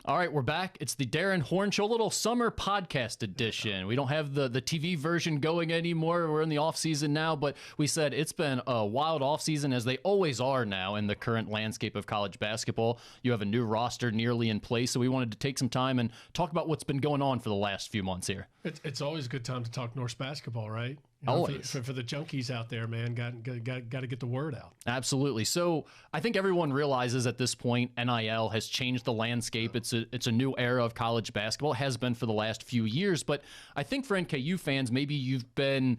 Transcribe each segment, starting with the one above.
All right, we're back. It's the Darrin Horn Show, a little summer podcast edition. We don't have the TV version going anymore. We're in the offseason now, but we said it's been a wild offseason, as they always are now in the current landscape of college basketball. You have a new roster nearly in place, so we wanted to take some time and talk about what's been going on for the last few months here. It's always a good time to talk Norse basketball, right? Always. For the junkies out there, man, got to get the word out. Absolutely. So I think everyone realizes at this point NIL has changed the landscape. It's a new era of college basketball. It has been for the last few years. But I think for NKU fans, maybe you've been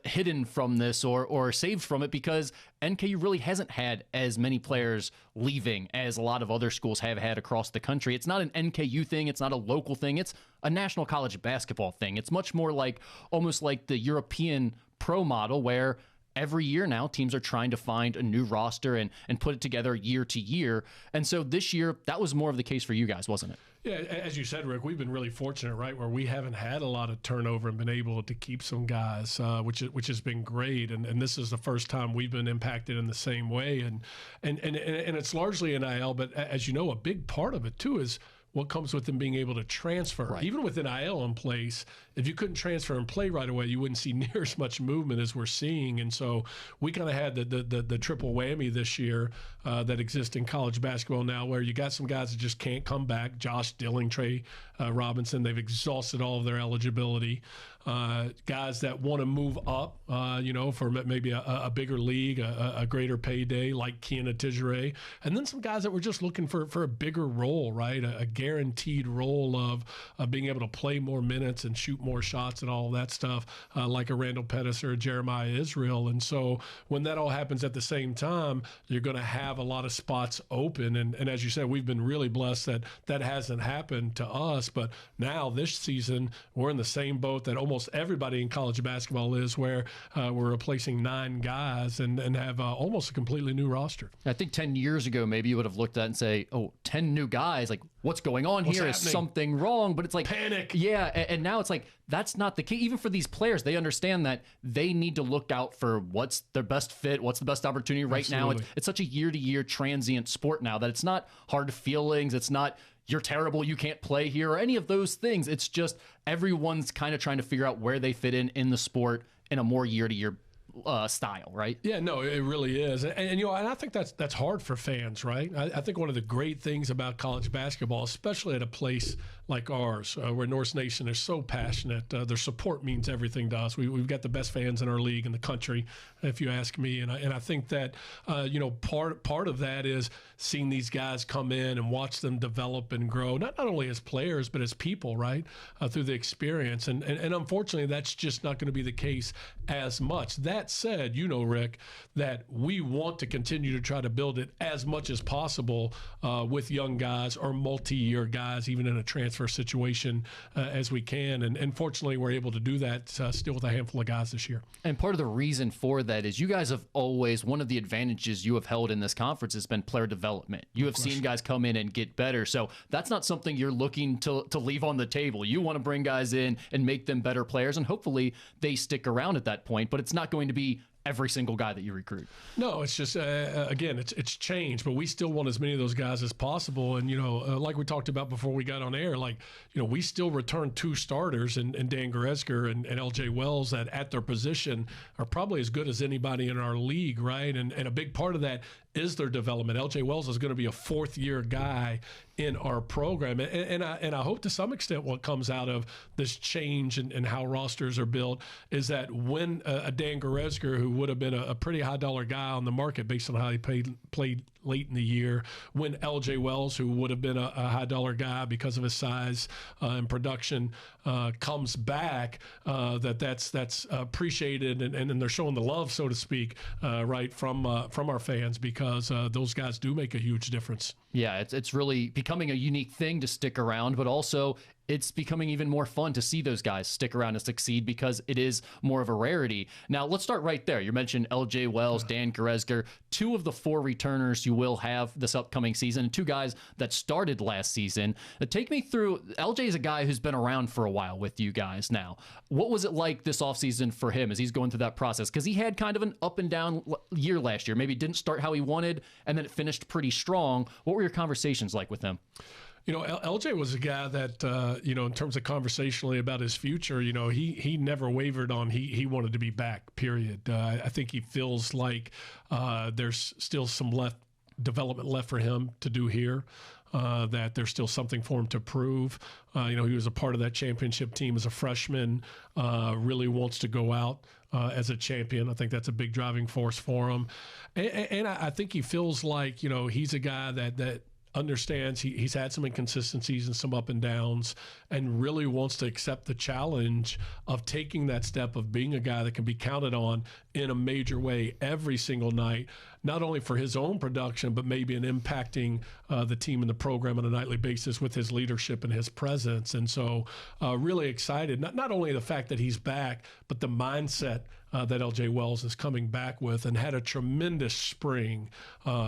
hidden from this or saved from it because NKU really hasn't had as many players leaving as a lot of other schools have had across the country. It's not an NKU thing. It's not a local thing. It's a national college basketball thing. It's much more like almost like the European pro model where every year now, teams are trying to find a new roster and put it together year to year. And so this year, that was more of the case for you guys, wasn't it? Yeah, as you said, Rick, we've been really fortunate, right, where we haven't had a lot of turnover and been able to keep some guys, which has been great. And this is the first time we've been impacted in the same way. And it's largely NIL, but as you know, a big part of it, too, is what comes with them being able to transfer. Right. Even with NIL in place, if you couldn't transfer and play right away, you wouldn't see near as much movement as we're seeing. And so we kind of had the triple whammy this year that exists in college basketball now, where you got some guys that just can't come back. Josh Dilling, Trey Robinson, they've exhausted all of their eligibility. Guys that want to move up, for maybe a bigger league, a greater payday, like Kiana Tijere. And then some guys that were just looking for a bigger role, right? A guaranteed role of being able to play more minutes and shoot more shots and all of that stuff, like a Randall Pettis or a Jeremiah Israel. And so when that all happens at the same time, you're going to have a lot of spots open. And as you said, we've been really blessed that hasn't happened to us. But now this season, we're in the same boat that almost everybody in college basketball is, where we're replacing 9 guys and have almost a completely new roster. I think 10 years ago, maybe you would have looked at it and say, 10 new guys, like what's going on here? Is something wrong? But it's like panic. Yeah, and now it's like that's not the case. Even for these players, they understand that they need to look out for what's their best fit, what's the best opportunity right Absolutely. now. It's such a year-to-year transient sport now that it's not hard feelings. It's not you're terrible, you can't play here, or any of those things. It's just everyone's kind of trying to figure out where they fit in the sport in a more year-to-year style, right? Yeah, no, it really is. And and I think that's hard for fans, right? I think one of the great things about college basketball, especially at a place like ours, where Norse Nation is so passionate, their support means everything to us. We've got the best fans in our league in the country, if you ask me. And I think that, part of that is seeing these guys come in and watch them develop and grow, not only as players, but as people, right, through the experience. And unfortunately, that's just not going to be the case as much. That said, Rick, that we want to continue to try to build it as much as possible with young guys or multi-year guys, even in a transfer situation, as we can. And fortunately, we're able to do that still with a handful of guys this year. And part of the reason for that is you guys have always, one of the advantages you have held in this conference has been player development. You have seen guys come in and get better. So that's not something you're looking to leave on the table. You want to bring guys in and make them better players, and hopefully they stick around at that point. But it's not going to be every single guy that you recruit. No, it's just, again, it's changed, but we still want as many of those guys as possible. And, like we talked about before we got on air, we still return 2 starters in Dan Goretzka and LJ Wells that at their position are probably as good as anybody in our league, right? And a big part of that is their development. LJ Wells is going to be a 4th-year guy in our program. And I hope to some extent what comes out of this change and how rosters are built is that when a Dan Goretzka, who would have been a pretty high-dollar guy on the market based on how he played late in the year, when LJ Wells, who would have been a high-dollar guy because of his size and production, comes back, that's appreciated, and they're showing the love, so to speak, right, from our fans, because those guys do make a huge difference. Yeah, it's really becoming a unique thing to stick around, but also it's becoming even more fun to see those guys stick around and succeed because it is more of a rarity. Now, let's start right there. You mentioned LJ Wells, Dan Goretzka, 2 of the 4 returners you will have this upcoming season, and 2 guys that started last season. Take me through, LJ is a guy who's been around for a while with you guys now. What was it like this offseason for him as he's going through that process? Because he had kind of an up and down year last year. Maybe didn't start how he wanted, and then it finished pretty strong. What were your conversations like with him? LJ was a guy that, in terms of conversationally about his future, he never wavered on he wanted to be back, period. I think he feels like there's still some development left for him to do here. That there's still something for him to prove. He was a part of that championship team as a freshman, really wants to go out as a champion. I think that's a big driving force for him. And I think he feels like, he's a guy that understands he's had some inconsistencies and some up and downs and really wants to accept the challenge of taking that step of being a guy that can be counted on in a major way every single night, not only for his own production, but maybe in impacting the team and the program on a nightly basis with his leadership and his presence. And so really excited, not only the fact that he's back, but the mindset that LJ Wells is coming back with, and had a tremendous spring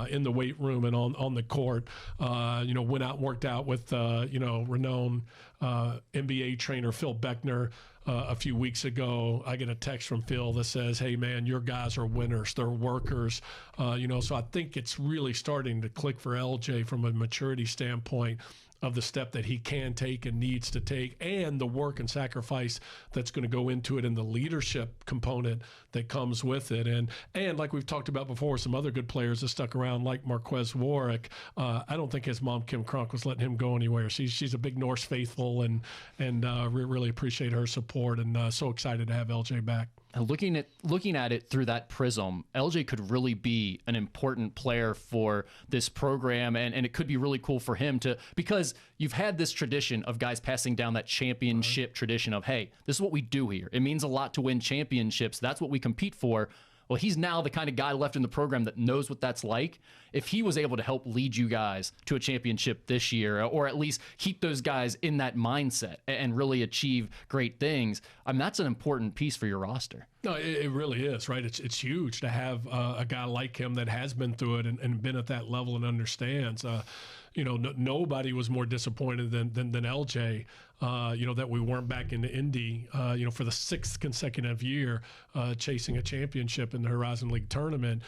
in the weight room and on the court. Went out and worked out with, renowned NBA trainer Phil Beckner a few weeks ago. I get a text from Phil that says, "Hey man, your guys are winners. They're workers." So I think it's really starting to click for LJ from a maturity standpoint of the step that he can take and needs to take, and the work and sacrifice that's going to go into it, and the leadership component that comes with it. And like we've talked about before, some other good players that stuck around, like Marquez Warwick. I don't think his mom, Kim Cronk, was letting him go anywhere. She's a big Norse faithful, and really appreciate her support, and so excited to have LJ back. And looking at it through that prism, LJ could really be an important player for this program, and it could be really cool for him because you've had this tradition of guys passing down that championship tradition of, hey, this is what we do here. It means a lot to win championships. That's what we compete for. Well, he's now the kind of guy left in the program that knows what that's like. If he was able to help lead you guys to a championship this year, or at least keep those guys in that mindset and really achieve great things, that's an important piece for your roster. No, it really is, right? It's huge to have a guy like him that has been through it and been at that level and understands. Nobody was more disappointed than LJ, that we weren't back into Indy, for the 6th consecutive year, chasing a championship in the Horizon League tournament,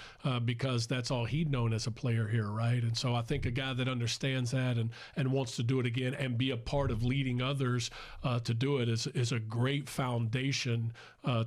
because that's all he'd known as a player here, right? And so I think a guy that understands that and wants to do it again and be a part of leading others to do it is a great foundation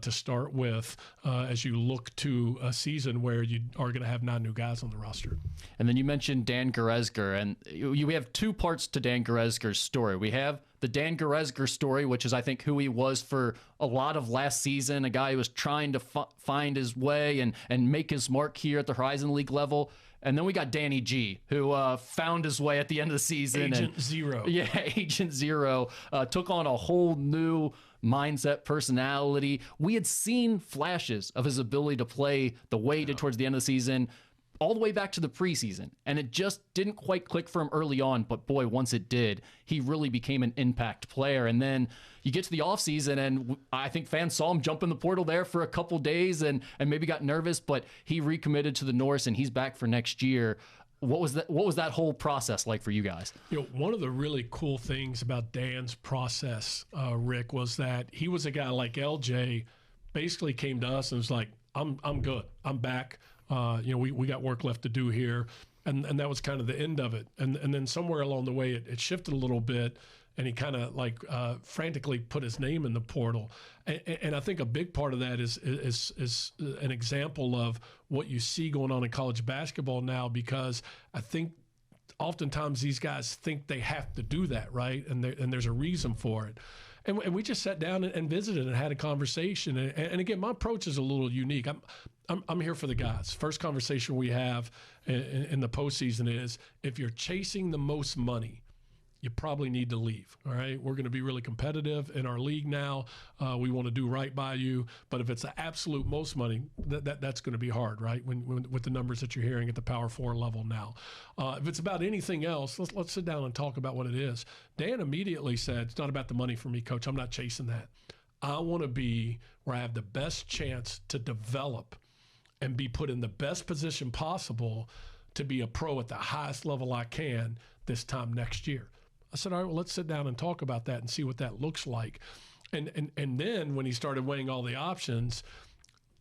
to start with as you look to a season where you are going to have 9 new guys on the roster. And then you mentioned Dan Goretzka, and we have 2 parts to Dan Goretzka's story. We have the Dan Goretzka story, which is, I think, who he was for a lot of last season, a guy who was trying to find his way and make his mark here at the Horizon League level. And then we got Danny G, who found his way at the end of the season. Agent Zero. Yeah, Agent Zero. Took on a whole new mindset, personality. We had seen flashes of his ability to play the way he did towards the end of the season, all the way back to the preseason. And it just didn't quite click for him early on. But boy, once it did, he really became an impact player. And then you get to the offseason, and I think fans saw him jump in the portal there for a couple days and maybe got nervous, but he recommitted to the Norse, and he's back for next year. What was that whole process like for you guys? One of the really cool things about Dan's process, Rick, was that he was a guy like LJ, basically came to us and was like, I'm good. I'm back. We got work left to do here. And that was kind of the end of it. And then somewhere along the way, it shifted a little bit, and he kind of frantically put his name in the portal. And I think a big part of that is an example of what you see going on in college basketball now, because I think oftentimes these guys think they have to do that, right? And there's a reason for it. And we just sat down and visited and had a conversation. And again, my approach is a little unique. I'm here for the guys. First conversation we have in the postseason is, if you're chasing the most money, you probably need to leave. All right, we're going to be really competitive in our league now. We want to do right by you, but if it's the absolute most money, that's going to be hard, right? When with the numbers that you're hearing at the Power 4 level now. If it's about anything else, let's sit down and talk about what it is. Dan immediately said, "It's not about the money for me, Coach. I'm not chasing that. I want to be where I have the best chance to develop and be put in the best position possible to be a pro at the highest level I can this time next year." I said, all right, well, let's sit down and talk about that and see what that looks like. And then when he started weighing all the options,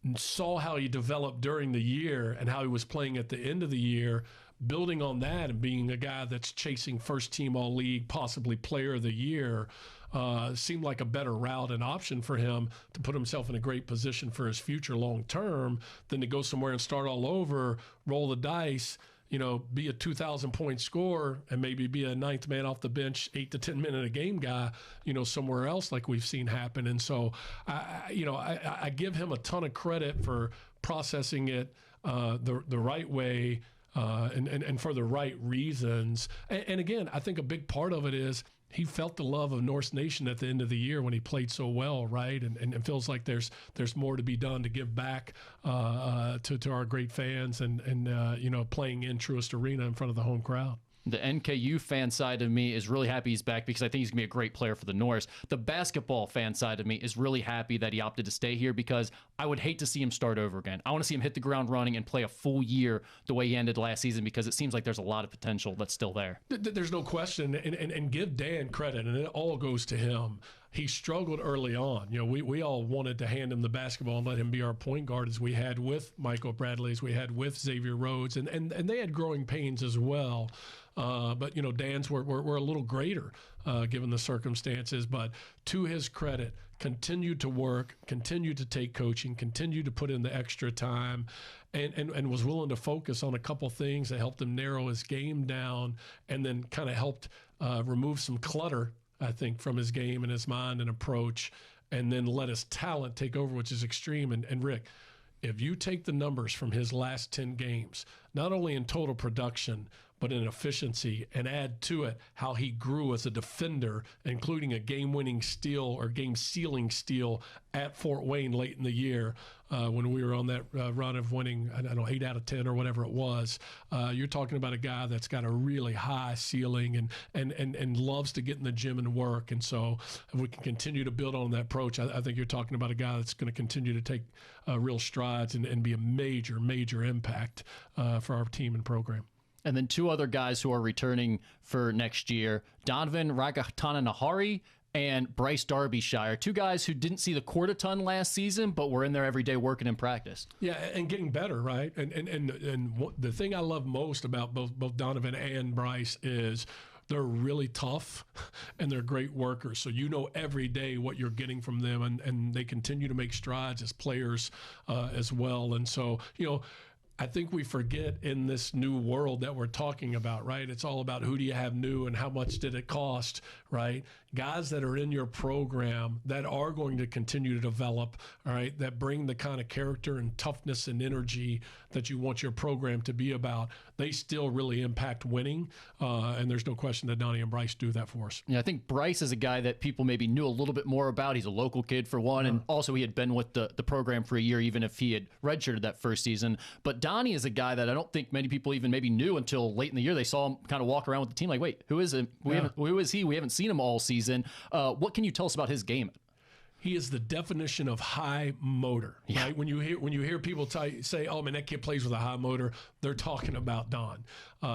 and saw how he developed during the year and how he was playing at the end of the year, building on that and being a guy that's chasing first team all league, possibly player of the year, seemed like a better route and option for him to put himself in a great position for his future long term than to go somewhere and start all over, roll the dice, be a 2,000-point scorer and maybe be a ninth man off the bench, 8 to 10 minute a game guy, somewhere else like we've seen happen. And so, I give him a ton of credit for processing it the right way and for the right reasons. And again, I think a big part of it is he felt the love of Norse Nation at the end of the year when he played so well, right? And feels like there's more to be done to give back to our great fans and playing in Truist Arena in front of the home crowd. The NKU fan side of me is really happy he's back because I think he's going to be a great player for the Norse. The basketball fan side of me is really happy that he opted to stay here because I would hate to see him start over again. I want to see him hit the ground running and play a full year the way he ended last season because it seems like there's a lot of potential that's still there. There's no question. And give Dan credit, and it all goes to him. He struggled early on. We all wanted to hand him the basketball and let him be our point guard as we had with Michael Bradley, as we had with Xavier Rhodes, and they had growing pains as well. But Dan's were a little greater given the circumstances. But to his credit, continued to work, continued to take coaching, continued to put in the extra time, and was willing to focus on a couple things that helped him narrow his game down, and then kind of helped remove some clutter, I think, from his game and his mind and approach, and then let his talent take over, which is extreme. And Rick, if you take the numbers from his last 10 games, not only in total production, but in efficiency, and add to it how he grew as a defender, including a game-winning steal or game-sealing steal at Fort Wayne late in the year when we were on that run of winning, 8 out of 10 or whatever it was. You're talking about a guy that's got a really high ceiling and loves to get in the gym and work. And so if we can continue to build on that approach, I think you're talking about a guy that's going to continue to take real strides and be a major, major impact for our team and program. And then two other guys who are returning for next year, Donovan Ragatananahari and Bryce Darbyshire, two guys who didn't see the court a ton last season, but were in there every day working in practice. Yeah, and getting better, right? And the thing I love most about both Donovan and Bryce is they're really tough and they're great workers. So every day what you're getting from them, and they continue to make strides as players as well. And so, I think we forget in this new world that we're talking about, right? It's all about who do you have new and how much did it cost, right? Guys that are in your program that are going to continue to develop, all right, that bring the kind of character and toughness and energy that you want your program to be about, they still really impact winning. And there's no question that Donnie and Bryce do that for us. Yeah, I think Bryce is a guy that people maybe knew a little bit more about. He's a local kid for one, and also he had been with the program for a year, even if he had redshirted that first season. But Donnie is a guy that I don't think many people even maybe knew until late in the year. They saw him kind of walk around with the team like, wait, who is him? Who is he? We haven't seen him all season. What can you tell us about his game? He is the definition of high motor, right? When you hear people say, "Oh man, that kid plays with a high motor," they're talking about Don.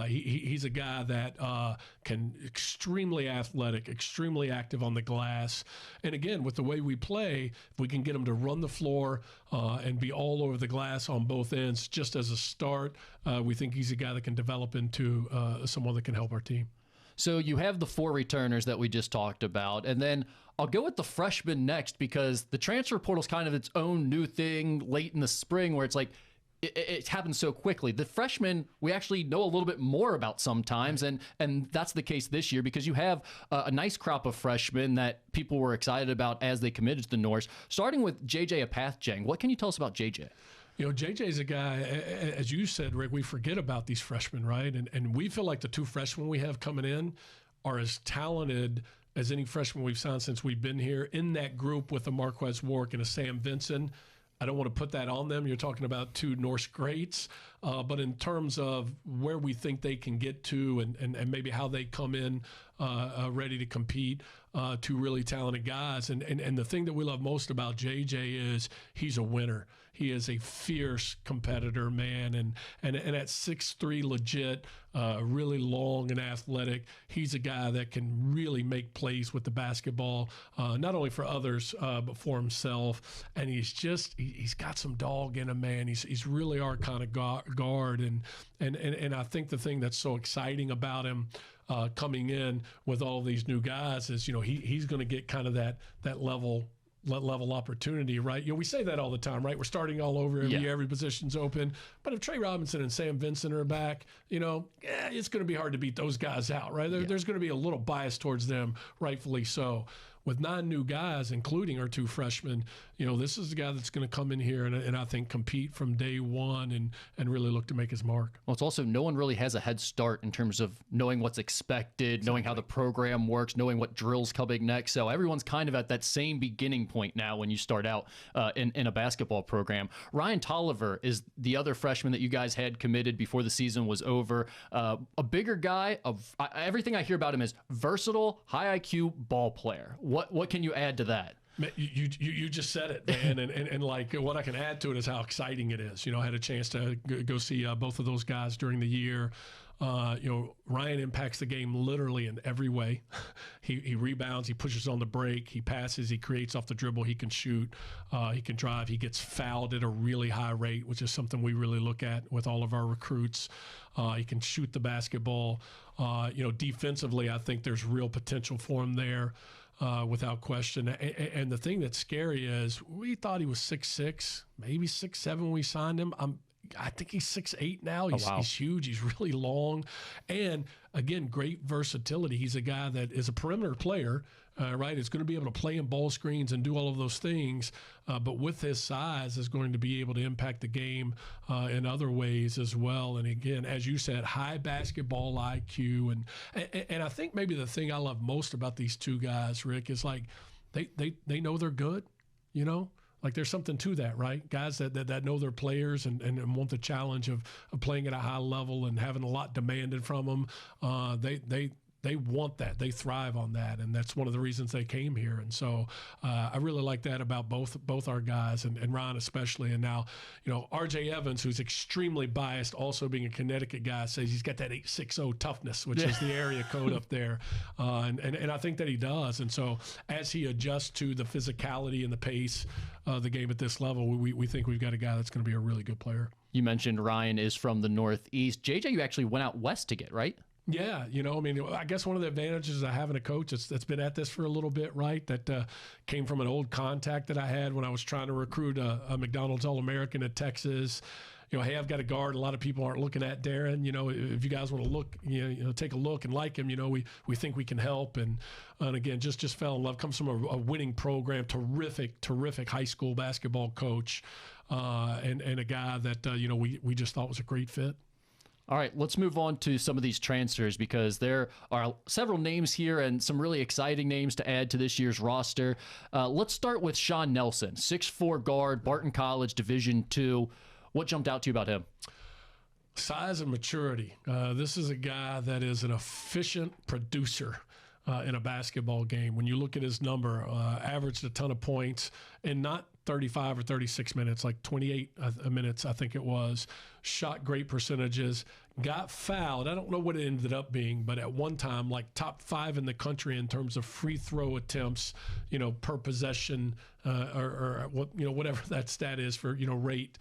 He's a guy that can extremely athletic, extremely active on the glass, and again, with the way we play, if we can get him to run the floor and be all over the glass on both ends, just as a start, we think he's a guy that can develop into someone that can help our team. So you have the four returners that we just talked about, and then I'll go with the freshmen next because the transfer portal is kind of its own new thing late in the spring where it's like it happens so quickly. The freshmen we actually know a little bit more about sometimes, and that's the case this year because you have a nice crop of freshmen that people were excited about as they committed to the Norse. Starting with JJ Apathjeng, what can you tell us about JJ? JJ's a guy, as you said, Rick, we forget about these freshmen, right? And we feel like the two freshmen we have coming in are as talented as any freshman we've signed since we've been here. In that group with a Marquez Warwick and a Sam Vinson, I don't want to put that on them. You're talking about two Norse greats. But in terms of where we think they can get to and maybe how they come in ready to compete, two really talented guys. And the thing that we love most about JJ is he's a winner. he is a fierce competitor, man, and at 6'3", legit, really long and athletic. He's a guy that can really make plays with the basketball, not only for others but for himself. And he's got some dog in him, man. He's really our kind of guard, and I think the thing that's so exciting about him coming in with all of these new guys is, he's going to get kind of that level opportunity, right? We say that all the time, right? We're starting all over every year, every position's open. But if Trey Robinson and Sam Vincent are back, it's going to be hard to beat those guys out, right? There's going to be a little bias towards them, rightfully so. With 9 new guys, including our 2 freshmen, this is the guy that's going to come in here and I think compete from day one and really look to make his mark. Well, it's also no one really has a head start in terms of knowing what's expected, knowing how the program works, knowing what drills coming next. So everyone's kind of at that same beginning point now when you start out in a basketball program. Ryan Tolliver is the other freshman that you guys had committed before the season was over. A bigger guy. Everything I hear about him is versatile, high IQ ball player. What can you add to that? You just said it, man, and like what I can add to it is how exciting it is. I had a chance to go see both of those guys during the year. Ryan impacts the game literally in every way. He rebounds, he pushes on the break, he passes, he creates off the dribble, he can shoot, he can drive, he gets fouled at a really high rate, which is something we really look at with all of our recruits. He can shoot the basketball. Defensively, I think there's real potential for him there. Without question. And the thing that's scary is we thought he was 6'6", maybe 6'7" when we signed him. I think he's 6'8" now. He's huge. He's really long. And, again, great versatility. He's a guy that is a perimeter player, right? Is going to be able to play in ball screens and do all of those things. But with his size is going to be able to impact the game in other ways as well. And, again, as you said, high basketball IQ. And I think maybe the thing I love most about these 2 guys, Rick, is like they know they're good, Like there's something to that, right? Guys that know their players and want the challenge of playing at a high level and having a lot demanded from them. They want that. They thrive on that, and that's one of the reasons they came here. And so I really like that about both our guys and Ryan especially. And now, R.J. Evans, who's extremely biased, also being a Connecticut guy, says he's got that 860 toughness, which is the area code up there. And I think that he does. And so as he adjusts to the physicality and the pace of the game at this level, we think we've got a guy that's going to be a really good player. You mentioned Ryan is from the Northeast. JJ, you actually went out west to get, right? Yeah, I guess one of the advantages of having a coach that's been at this for a little bit, right, that came from an old contact that I had when I was trying to recruit a McDonald's All-American at Texas. Hey, I've got a guard a lot of people aren't looking at, Darrin. If you guys want to look, take a look and like him, we think we can help. And again, just fell in love. Comes from a winning program, terrific high school basketball coach, and a guy that, we just thought was a great fit. All right, let's move on to some of these transfers because there are several names here and some really exciting names to add to this year's roster. Let's start with Sean Nelson, 6'4" guard, Barton College, Division II. What jumped out to you about him? Size and maturity. This is a guy that is an efficient producer in a basketball game. When you look at his number, averaged a ton of points and not 35 or 36 minutes, like 28 minutes, I think it was. Shot great percentages, got fouled. I don't know what it ended up being, but at one time, like top 5 in the country in terms of free throw attempts, per possession, or what, whatever that stat is for, rate,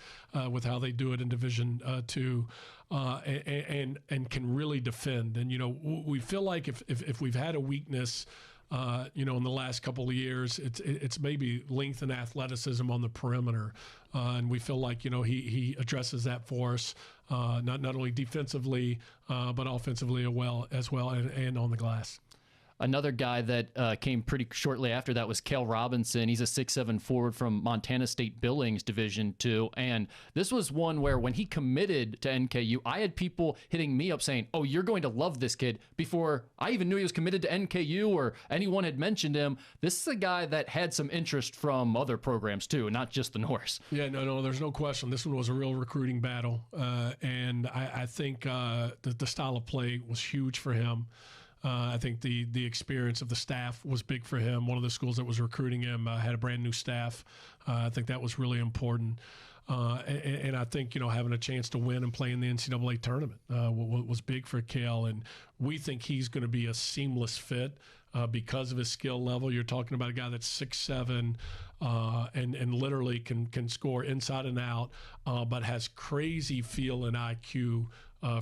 with how they do it in Division II, and can really defend. And, we feel like if we've had a weakness, in the last couple of years, it's maybe length and athleticism on the perimeter, and we feel like he addresses that for us, not only defensively but offensively as well, and on the glass. Another guy that came pretty shortly after that was Cale Robinson. He's a 6'7" forward from Montana State Billings Division II. And this was one where when he committed to NKU, I had people hitting me up saying, oh, you're going to love this kid, before I even knew he was committed to NKU or anyone had mentioned him. This is a guy that had some interest from other programs too, not just the Norse. Yeah, no, there's no question. This one was a real recruiting battle. And I think the style of play was huge for him. I think the experience of the staff was big for him. One of the schools that was recruiting him had a brand new staff. I think that was really important. And I think, having a chance to win and play in the NCAA tournament was big for Kale. And we think he's going to be a seamless fit because of his skill level. You're talking about a guy that's 6'7", and literally can score inside and out, but has crazy feel and IQ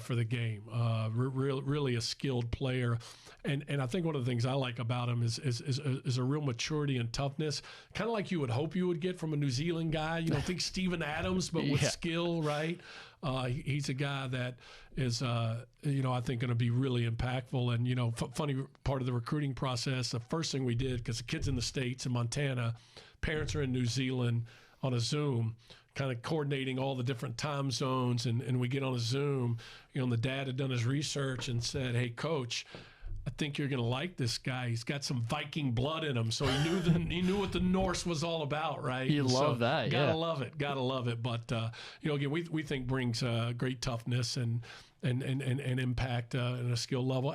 for the game. Really a skilled player. And I think one of the things I like about him is a real maturity and toughness, kind of like you would hope you would get from a New Zealand guy. Think Steven Adams, but with skill, right? He's a guy that is, I think going to be really impactful. And, funny part of the recruiting process, the first thing we did, because the kid's in the States, in Montana, parents are in New Zealand on a Zoom, kind of coordinating all the different time zones. And we get on a Zoom, and the dad had done his research and said, "Hey, coach, I think you're going to like this guy. He's got some Viking blood in him." So he knew what the Norse was all about, right? You love that, Gotta love it. But again, we think brings great toughness and impact and a skill level.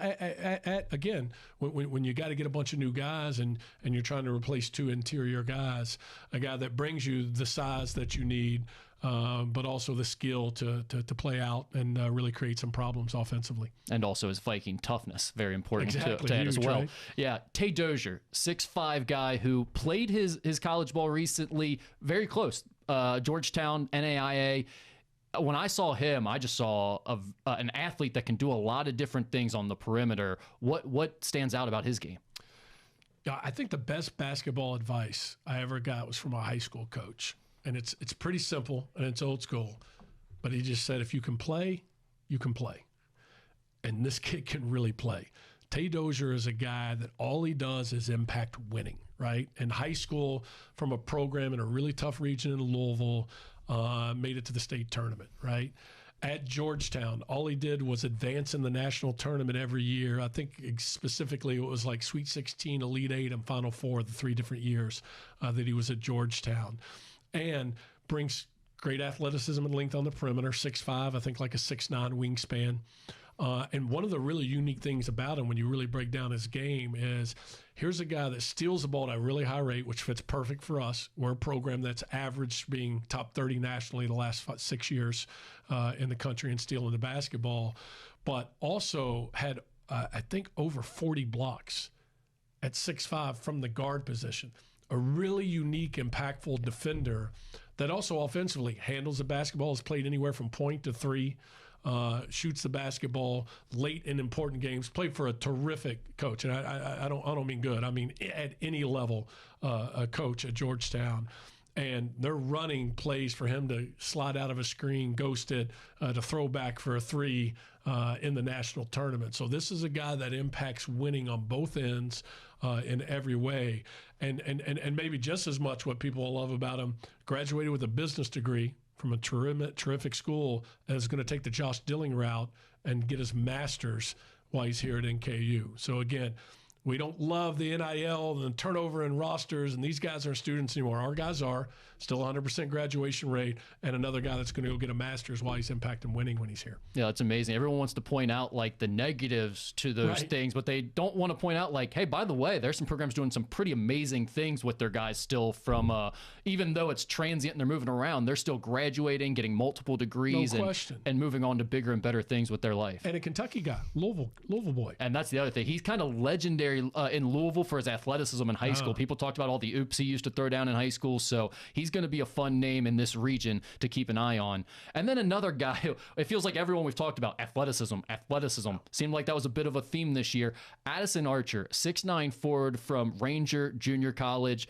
Again, when you got to get a bunch of new guys and you're trying to replace two interior guys, a guy that brings you the size that you need, but also the skill to play out and really create some problems offensively. And also his Viking toughness, very important to add as huge, well. Right? Yeah, Tay Dozier, 6'5" guy who played his college ball recently, very close, Georgetown, NAIA. When I saw him, I just saw an athlete that can do a lot of different things on the perimeter. What stands out about his game? Yeah, I think the best basketball advice I ever got was from a high school coach. And it's pretty simple and it's old school. But he just said, if you can play, you can play. And this kid can really play. Tay Dozier is a guy that all he does is impact winning, right? In high school, from a program in a really tough region in Louisville, made it to the state tournament, right? At Georgetown, all he did was advance in the national tournament every year. I think specifically it was like Sweet 16, Elite 8, and Final Four the 3 different years that he was at Georgetown. And brings great athleticism and length on the perimeter, 6'5", I think like a 6'9" wingspan. And one of the really unique things about him when you really break down his game is here's a guy that steals the ball at a really high rate, which fits perfect for us. We're a program that's averaged being top 30 nationally the last 6 years in the country in stealing the basketball, but also had, I think, over 40 blocks at 6'5" from the guard position. A really unique, impactful defender that also offensively handles the basketball, has played anywhere from point to three, shoots the basketball late in important games, played for a terrific coach. And I don't mean good. I mean at any level, a coach at Georgetown. And they're running plays for him to slide out of a screen, ghost it, to throw back for a three in the national tournament. So this is a guy that impacts winning on both ends in every way. And maybe just as much what people love about him, graduated with a business degree from a terrific school, and is going to take the Josh Dilling route and get his master's while he's here at NKU. So again, we don't love the NIL and the turnover in rosters, and these guys aren't students anymore. Our guys are still 100% graduation rate, and another guy that's going to go get a master's while he's impacting winning when he's here. Yeah, that's amazing. Everyone wants to point out like the negatives to those things, but they don't want to point out like, hey, by the way, there's some programs doing some pretty amazing things with their guys still from, even though it's transient and they're moving around, they're still graduating, getting multiple degrees, and moving on to bigger and better things with their life. And a Kentucky guy, Louisville boy. And that's the other thing. He's kind of legendary in Louisville for his athleticism in high school. People talked about all the oops he used to throw down in high school, so he's going to be a fun name in this region to keep an eye on. And then another guy who, it feels like everyone we've talked about, athleticism, seemed like that was a bit of a theme this year. Addison Archer, 6'9" forward from Ranger Junior College.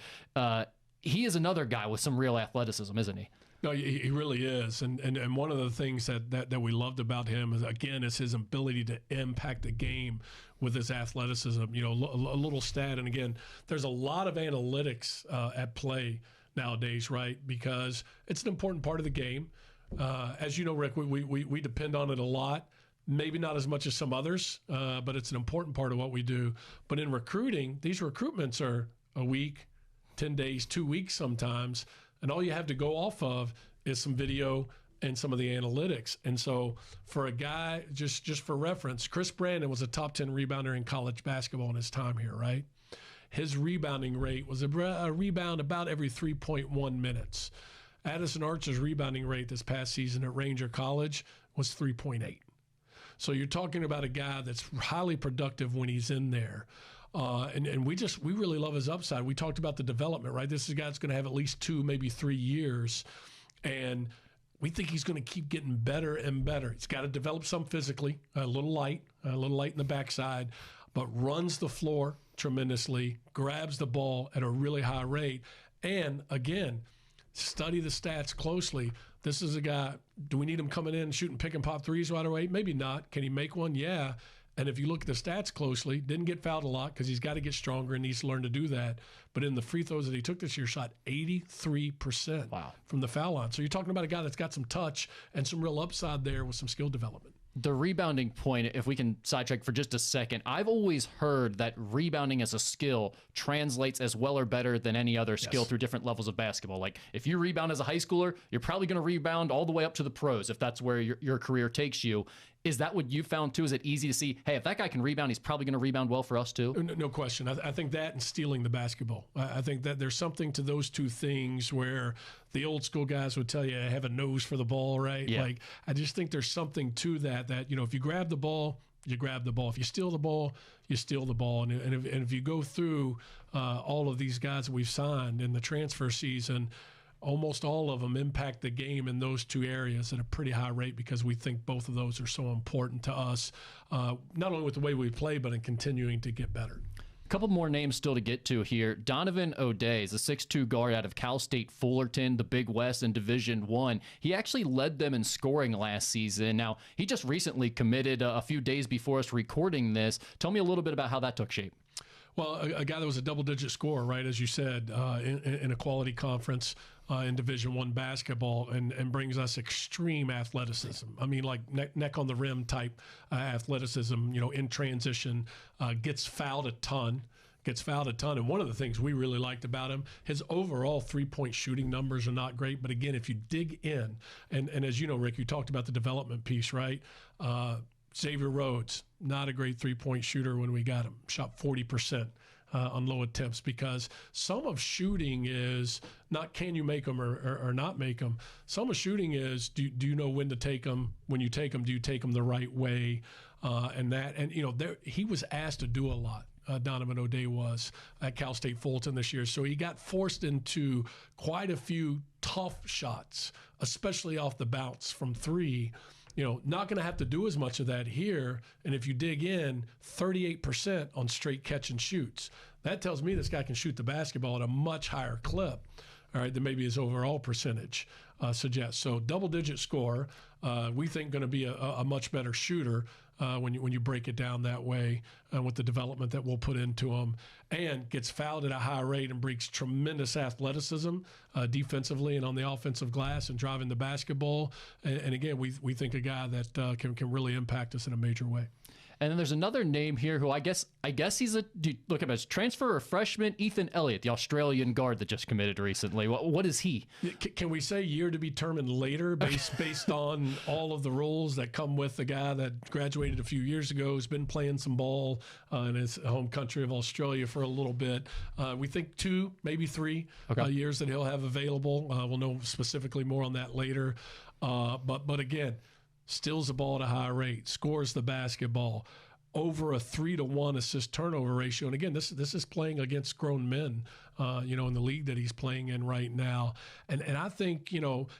He is another guy with some real athleticism, isn't he? No, he really is. And one of the things that we loved about him is, again, is his ability to impact the game with his athleticism. You know, a little stat. And again, there's a lot of analytics at play nowadays, right? Because it's an important part of the game. As you know, Rick, we depend on it a lot. Maybe not as much as some others, but it's an important part of what we do. But in recruiting, these recruitments are a week, 10 days, 2 weeks sometimes. And all you have to go off of is some video and some of the analytics. And so for a guy, just for reference, Chris Brandon was a top 10 rebounder in college basketball in his time here, right? His rebounding rate was a rebound about every 3.1 minutes. Addison Archer's rebounding rate this past season at Ranger College was 3.8. So you're talking about a guy that's highly productive when he's in there. And we really love his upside. We talked about the development, right? This is a guy that's going to have at least 2, maybe 3 years. And we think he's going to keep getting better and better. He's got to develop some physically, a little light in the backside, but runs the floor tremendously, grabs the ball at a really high rate. And again, study the stats closely. This is a guy, do we need him coming in, shooting pick and pop threes right away? Maybe not. Can he make one? Yeah. And if you look at the stats closely, didn't get fouled a lot because he's got to get stronger and needs to learn to do that. But in the free throws that he took this year, shot 83% from the foul line. So you're talking about a guy that's got some touch and some real upside there with some skill development. The rebounding point, if we can sidetrack for just a second, I've always heard that rebounding as a skill translates as well or better than any other skill through different levels of basketball. Like if you rebound as a high schooler, you're probably going to rebound all the way up to the pros if that's where your career takes you. Is that what you found too? Is it easy to see, hey, if that guy can rebound, he's probably going to rebound well for us too? No question. I think that and stealing the basketball. I think that there's something to those two things where the old school guys would tell you, I have a nose for the ball, right? Yeah. Like, I just think there's something to that, if you grab the ball, you grab the ball. If you steal the ball, you steal the ball. And if you go through all of these guys that we've signed in the transfer season, almost all of them impact the game in those two areas at a pretty high rate because we think both of those are so important to us, not only with the way we play, but in continuing to get better. A couple more names still to get to here. Donovan O'Day is a 6'2 guard out of Cal State Fullerton, the Big West in Division I. He actually led them in scoring last season. Now, he just recently committed a few days before us recording this. Tell me a little bit about how that took shape. Well, a guy that was a double-digit scorer, right, as you said, in a quality conference in Division I basketball and brings us extreme athleticism. I mean, like neck on the rim type athleticism, in transition, gets fouled a ton. And one of the things we really liked about him, his overall three-point shooting numbers are not great. But again, if you dig in, and as you know, Rick, you talked about the development piece, right? Xavier Rhodes, not a great three-point shooter when we got him. Shot 40% on low attempts because some of shooting is not can you make them or not make them. Some of shooting is do you know when to take them? When you take them, do you take them the right way? He was asked to do a lot. Donovan O'Day was at Cal State Fullerton this year. So he got forced into quite a few tough shots, especially off the bounce from three. Not going to have to do as much of that here. And if you dig in, 38% on straight catch and shoots. That tells me this guy can shoot the basketball at a much higher clip, all right, than maybe his overall percentage suggests. So double-digit scorer, we think going to be a much better shooter when you break it down that way with the development that we'll put into him, and gets fouled at a high rate and brings tremendous athleticism defensively and on the offensive glass and driving the basketball. And again, we think a guy that can really impact us in a major way. And then there's another name here who I guess he's do you look at him as transfer or freshman, Ethan Elliott, the Australian guard that just committed recently. What is he? Can we say year to be determined later based on all of the rules that come with the guy that graduated a few years ago, has been playing some ball in his home country of Australia for a little bit. We think 2, maybe 3 years that he'll have available. We'll know specifically more on that later. But again, steals the ball at a high rate, scores the basketball, over a 3-to-1 assist turnover ratio. And again, this is playing against grown men, in the league that he's playing in right now. And I think,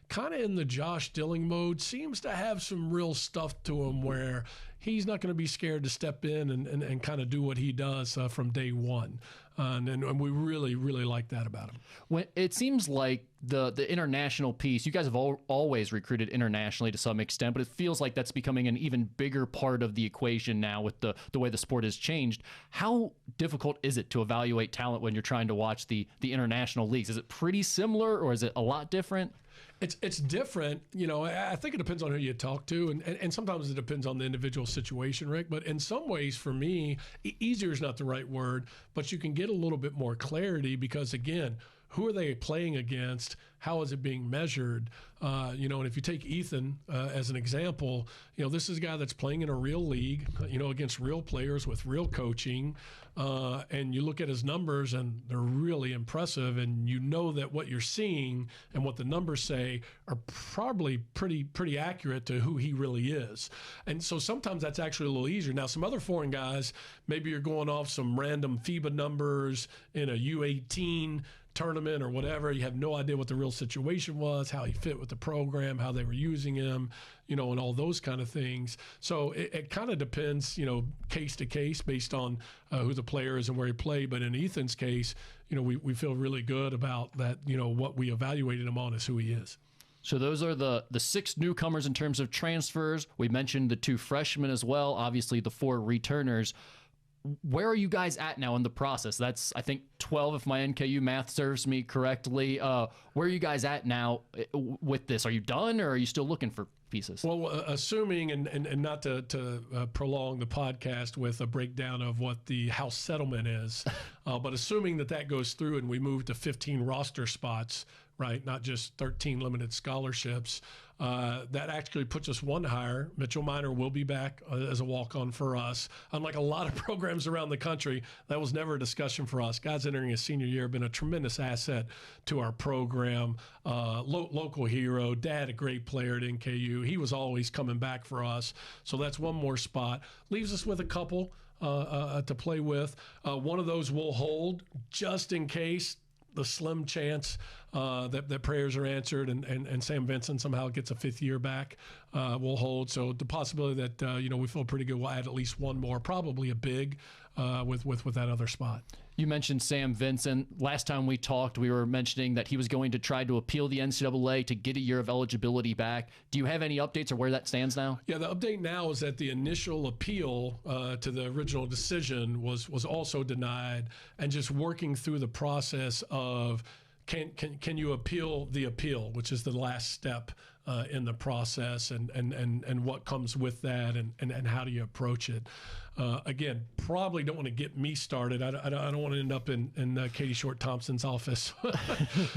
kind of in the Josh Dilling mode, seems to have some real stuff to him where he's not going to be scared to step in and kind of do what he does from day one. And we really, really like that about him. When it seems like the international piece, you guys have always recruited internationally to some extent, but it feels like that's becoming an even bigger part of the equation now with the way the sport has changed. How difficult is it to evaluate talent when you're trying to watch the international leagues? Is it pretty similar or is it a lot different? It's different. I think it depends on who you talk to, and sometimes it depends on the individual situation, Rick. But in some ways, for me, easier is not the right word, but you can get a little bit more clarity because, again, who are they playing against? How is it being measured? And if you take Ethan as an example, this is a guy that's playing in a real league, against real players with real coaching. And you look at his numbers and they're really impressive. And that what you're seeing and what the numbers say are probably pretty accurate to who he really is. And so sometimes that's actually a little easier. Now, some other foreign guys, maybe you're going off some random FIBA numbers in a U18 tournament or whatever. You have no idea what the real situation was, how he fit with the program, how they were using him, and all those kind of things. So it kind of depends, case to case based on who the player is and where he played. But in Ethan's case, we feel really good about that, what we evaluated him on is who he is. So those are the 6 newcomers in terms of transfers. We mentioned the 2 freshmen as well, obviously the 4 returners. Where are you guys at now in the process? That's, I think, 12 if my NKU math serves me correctly. Where are you guys at now with this? Are you done, or are you still looking for pieces? Well, assuming, and not to prolong the podcast with a breakdown of what the House settlement is, but assuming that goes through and we move to 15 roster spots, right, not just 13 limited scholarships, that actually puts us 1 higher. Mitchell Minor will be back as a walk-on for us. Unlike a lot of programs around the country, that was never a discussion for us. Guys entering his senior year have been a tremendous asset to our program. Local hero, dad, a great player at NKU. He was always coming back for us. So that's 1 more spot. Leaves us with a couple to play with. One of those will hold just in case, the slim chance that prayers are answered and Sam Vincent somehow gets a 5th year back will hold. So the possibility that, we feel pretty good, we'll add at least 1 more, probably a big with that other spot. You mentioned Sam Vincent. Last time we talked, we were mentioning that he was going to try to appeal the NCAA to get a year of eligibility back. Do you have any updates or where that stands now? Yeah, the update now is that the initial appeal to the original decision was also denied, and just working through the process of can you appeal the appeal, which is the last step in the process, and what comes with that, and how do you approach it. Again, probably don't want to get me started. I don't want to end up in Katie Short Thompson's office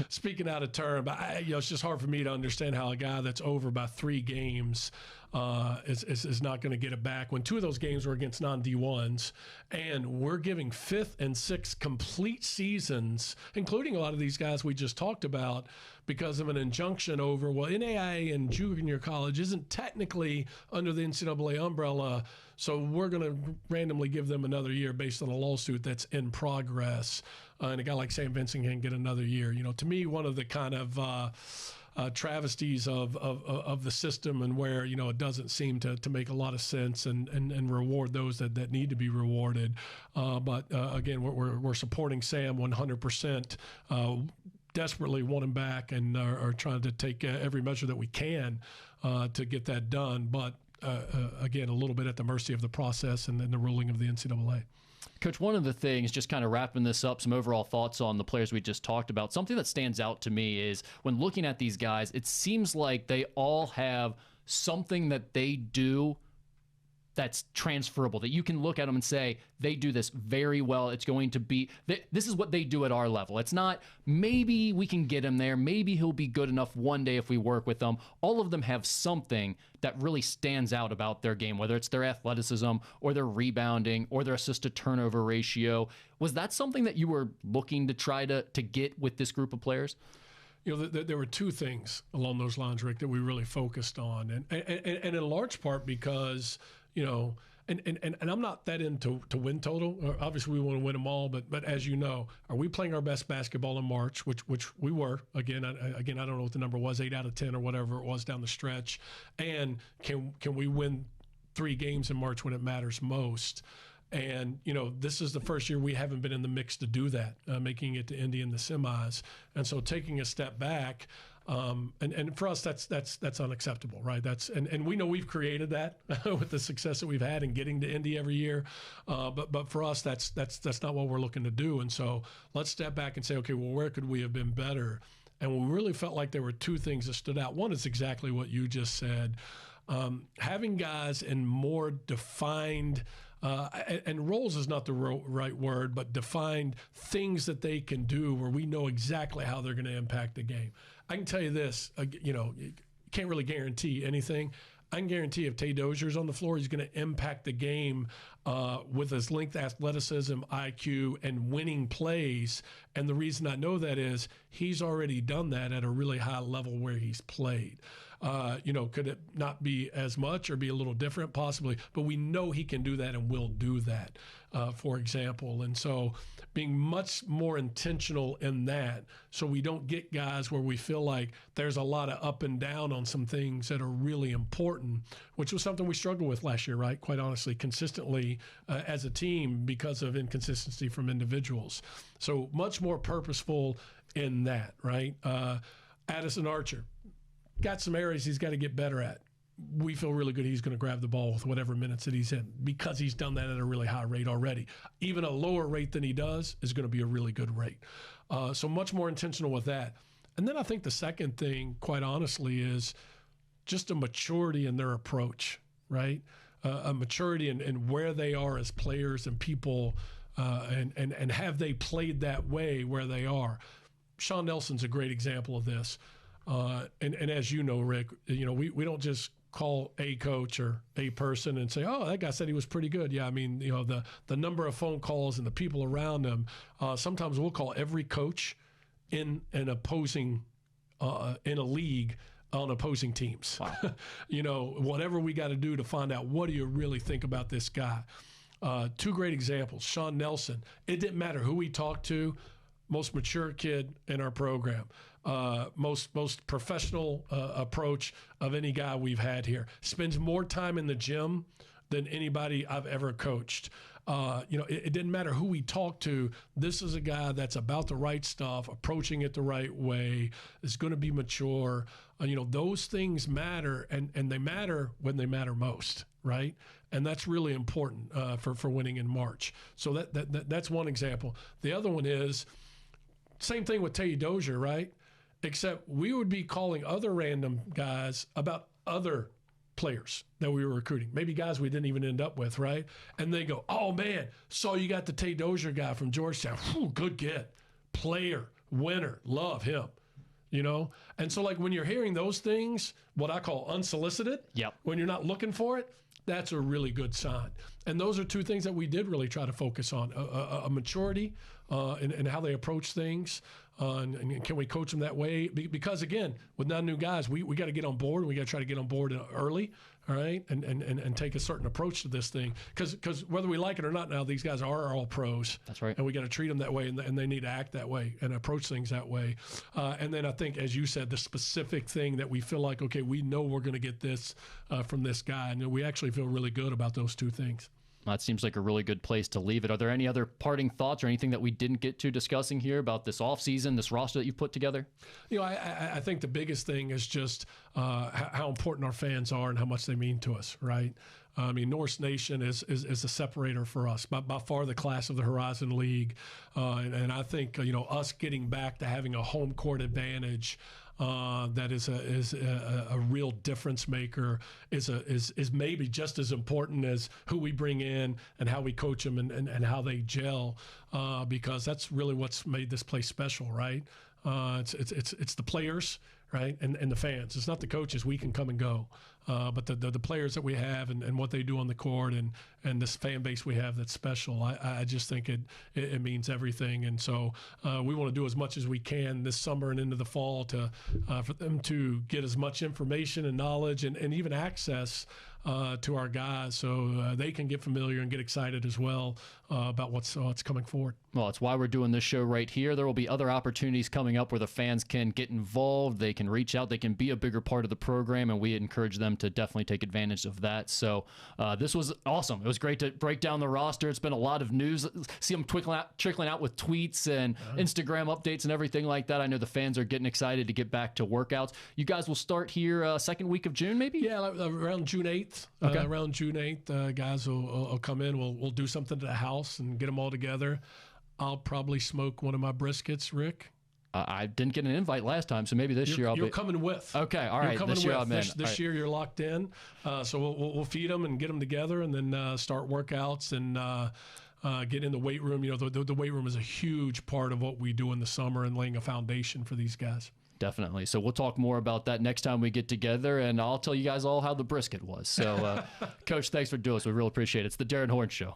speaking out of turn. But it's just hard for me to understand how a guy that's over by 3 games is not going to get it back when 2 of those games were against non-D1s, and we're giving 5th and 6th complete seasons, including a lot of these guys we just talked about, because of an injunction over, NAIA and junior college isn't technically under the NCAA umbrella, so we're going to randomly give them another year based on a lawsuit that's in progress. And a guy like Sam Vincent can get another year. To me, one of the kind of travesties of the system, and where it doesn't seem to make a lot of sense and reward those that need to be rewarded. But again, we're supporting Sam 100%. Desperately want him back, and are trying to take every measure that we can to get that done. But again, a little bit at the mercy of the process and then the ruling of the NCAA. Coach, one of the things, just kind of wrapping this up, some overall thoughts on the players we just talked about, something that stands out to me is when looking at these guys, it seems like they all have something that they do that's transferable, that you can look at them and say, they do this very well. It's going to be, this is what they do at our level. It's not, maybe we can get him there. Maybe he'll be good enough one day if we work with them. All of them have something that really stands out about their game, whether it's their athleticism or their rebounding or their assist to turnover ratio. Was that something that you were looking to try to get with this group of players? There were 2 things along those lines, Rick, that we really focused on. And in large part because, and I'm not that into win total. Obviously, we want to win them all, but as you know, are we playing our best basketball in March, which we were. Again, I don't know what the number was, 8 out of 10 or whatever it was down the stretch. And can we win 3 games in March when it matters most? And, this is the first year we haven't been in the mix to do that, making it to Indy in the semis. And so taking a step back, and for us, that's unacceptable, right? And we know we've created that with the success that we've had in getting to Indy every year. But for us, that's not what we're looking to do. And so let's step back and say, okay, well, where could we have been better? And we really felt like there were 2 things that stood out. One is exactly what you just said. Having guys in more defined and roles is not the right word, but defined things that they can do where we know exactly how they're going to impact the game. I can tell you this, you can't really guarantee anything. I can guarantee if Tay Dozier's on the floor, he's going to impact the game with his length, athleticism, IQ, and winning plays. And the reason I know that is he's already done that at a really high level where he's played. Could it not be as much or be a little different? Possibly. But we know he can do that and will do that, for example. And so being much more intentional in that so we don't get guys where we feel like there's a lot of up and down on some things that are really important, which was something we struggled with last year, right? Quite honestly, consistently as a team because of inconsistency from individuals. So much more purposeful in that, right? Addison Archer got some areas he's got to get better at. We feel really good he's going to grab the ball with whatever minutes that he's in because he's done that at a really high rate already. Even a lower rate than he does is going to be a really good rate. So much more intentional with that. And then I think the second thing, quite honestly, is just a maturity in their approach, right? A maturity in where they are as players and people, and have they played that way where they are. Sean Nelson's a great example of this. And as you know, Rick, we don't just call a coach or a person and say, oh, that guy said he was pretty good. Yeah, I mean, the number of phone calls and the people around him, sometimes we'll call every coach in an opposing, in a league on opposing teams. Wow. Whatever we got to do to find out what do you really think about this guy. Two great examples. Sean Nelson, it didn't matter who we talked to, most mature kid in our program. Most professional approach of any guy we've had here. Spends more time in the gym than anybody I've ever coached. It didn't matter who we talked to. This is a guy that's about the right stuff, approaching it the right way, is going to be mature. Those things matter, and they matter when they matter most, right? And that's really important for winning in March. So that's one example. The other one is same thing with Tay Dozier, right? Except we would be calling other random guys about other players that we were recruiting, maybe guys we didn't even end up with, right? And they go, oh, man, so you got the Tay Dozier guy from Georgetown. Whew, good kid, player, winner, love him, And so, like, when you're hearing those things, what I call unsolicited, when you're not looking for it, that's a really good sign. And those are two things that we did really try to focus on, a maturity and how they approach things. And can we coach them that way? Because, again, with non-new guys, we got to get on board. We got to try to get on board early, all right, and take a certain approach to this thing. Because whether we like it or not now, these guys are all pros. That's right. And we got to treat them that way, and they need to act that way and approach things that way. And then I think, as you said, the specific thing that we feel like, okay, we know we're going to get this from this guy. And we actually feel really good about those two things. That seems like a really good place to leave it. Are there any other parting thoughts or anything that we didn't get to discussing here about this offseason, this roster that you've put together? I think the biggest thing is just how important our fans are and how much they mean to us, right? I mean, Norse Nation is a separator for us, by far the class of the Horizon League. And I think, us getting back to having a home court advantage that is a real difference maker is maybe just as important as who we bring in and how we coach them and how they gel, because that's really what's made this place special, right? It's the players, right, and the fans. It's not the coaches. We can come and go, but the players that we have and what they do on the court and this fan base we have that's special. I just think it means everything. And so we want to do as much as we can this summer and into the fall for them to get as much information and knowledge and even access to our guys so they can get familiar and get excited as well about what's coming forward. Well, it's why we're doing this show right here. There will be other opportunities coming up where the fans can get involved. They can reach out. They can be a bigger part of the program, and we encourage them to definitely take advantage of that. So this was awesome. It was great to break down the roster. It's been a lot of news. See them trickling out with tweets and Instagram updates and everything like that. I know the fans are getting excited to get back to workouts. You guys will start here second week of June, maybe? Yeah, around June 8th. Okay. Around June 8th, guys will come in. We'll do something to the house and get them all together. I'll probably smoke one of my briskets, Rick. I didn't get an invite last time, so maybe this year I'll be. You're coming with. Okay, all right. This year I'm in. This year you're locked in. So we'll feed them and get them together, and then start workouts and get in the weight room. You know, the weight room is a huge part of what we do in the summer and laying a foundation for these guys. Definitely. So we'll talk more about that next time we get together, and I'll tell you guys all how the brisket was. So, Coach, thanks for doing this. We really appreciate it. It's the Darrin Horn Show.